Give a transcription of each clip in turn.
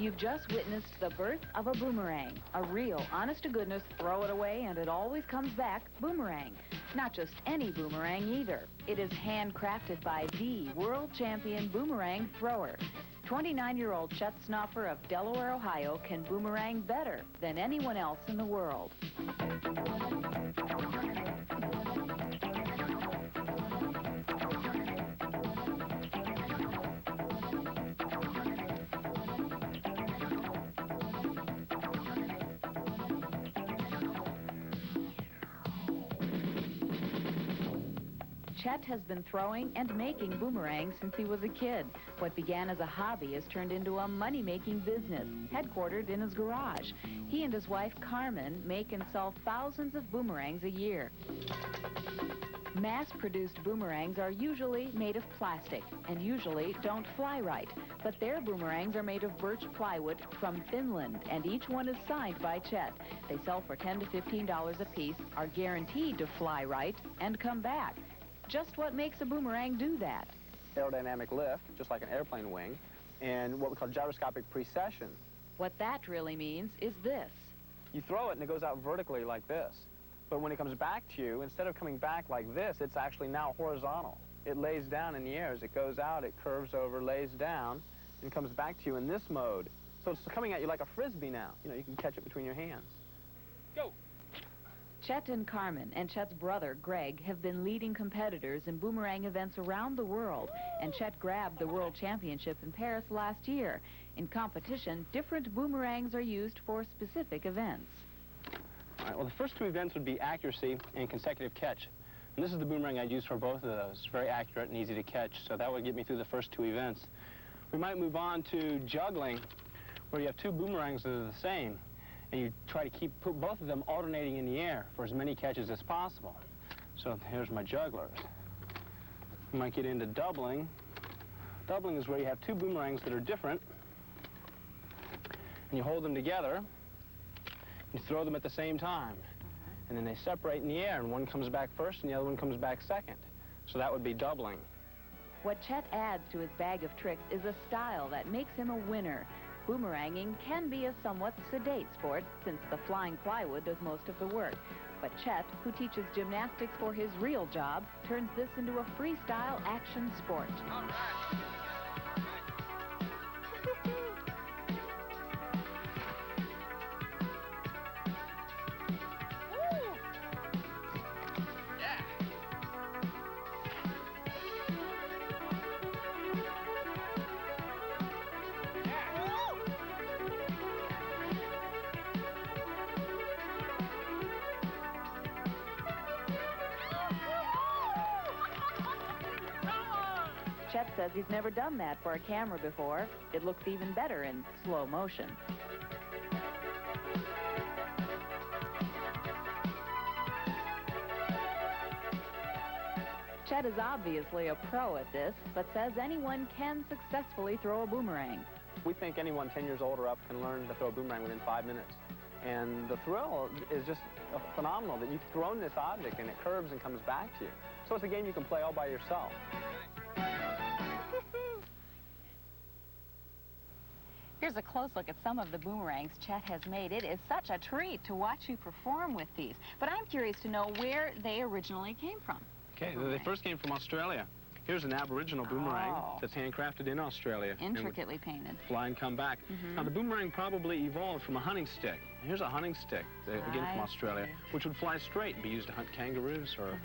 You've just witnessed the birth of a boomerang, a real, honest-to-goodness, throw-it-away and it always comes back boomerang. Not just any boomerang either. It is handcrafted by the world champion boomerang thrower. 29-year-old Chet Snouffer of Delaware, Ohio can boomerang better than anyone else in the world. Chet has been throwing and making boomerangs since he was a kid. What began as a hobby has turned into a money-making business, headquartered in his garage. He and his wife, Carmen, make and sell thousands of boomerangs a year. Mass-produced boomerangs are usually made of plastic and usually don't fly right. But their boomerangs are made of birch plywood from Finland, and each one is signed by Chet. They sell for $10 to $15 a piece, are guaranteed to fly right and come back. Just what makes a boomerang do that? Aerodynamic lift, just like an airplane wing, and what we call gyroscopic precession. What that really means is this. You throw it and it goes out vertically like this. But when it comes back to you, instead of coming back like this, it's actually now horizontal. It lays down in the air. As it goes out, it curves over, lays down, and comes back to you in this mode. So it's coming at you like a frisbee now. You know, you can catch it between your hands. Go! Chet and Carmen and Chet's brother, Greg, have been leading competitors in boomerang events around the world, and Chet grabbed the World Championship in Paris last year. In competition, different boomerangs are used for specific events. All right, well, the first two events would be accuracy and consecutive catch. And this is the boomerang I'd use for both of those. It's very accurate and easy to catch, so that would get me through the first two events. We might move on to juggling, where you have two boomerangs that are the same, and you try to put both of them alternating in the air for as many catches as possible. So here's my jugglers. We might get into doubling. Doubling is where you have two boomerangs that are different, and you hold them together, you throw them at the same time, and then they separate in the air, and one comes back first and the other one comes back second. So that would be doubling. What Chet adds to his bag of tricks is a style that makes him a winner. Boomeranging can be a somewhat sedate sport, since the flying plywood does most of the work. But Chet, who teaches gymnastics for his real job, turns this into a freestyle action sport. All right. Chet says he's never done that for a camera before. It looks even better in slow motion. Chet is obviously a pro at this, but says anyone can successfully throw a boomerang. We think anyone 10 years old or up can learn to throw a boomerang within 5 minutes. And the thrill is just phenomenal that you've thrown this object and it curves and comes back to you. So it's a game you can play all by yourself. Here's a close look at some of the boomerangs Chet has made. It is such a treat to watch you perform with these. But I'm curious to know where they originally came from. Okay, they first came from Australia. Here's an Aboriginal boomerang that's handcrafted in Australia. Intricately painted. Fly and come back. Now, the boomerang probably evolved from a hunting stick. Here's a hunting stick, again from Australia, which would fly straight and be used to hunt kangaroos or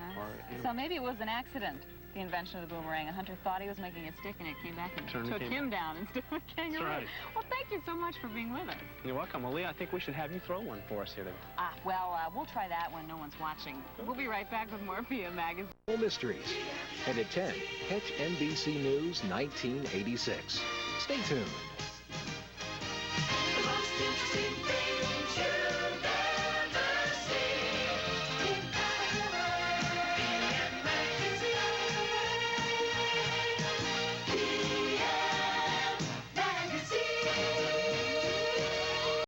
So maybe it was an accident, the invention of the boomerang. A hunter thought he was making a stick and it came back and took him down instead of a kangaroo. That's right. Well, thank you so much for being with us. You're welcome. Well, Lee, I think we should have you throw one for us here today. We'll try that when no one's watching. We'll be right back with more PM Magazine. Mysteries. And at 10, catch NBC News 1986. Stay tuned.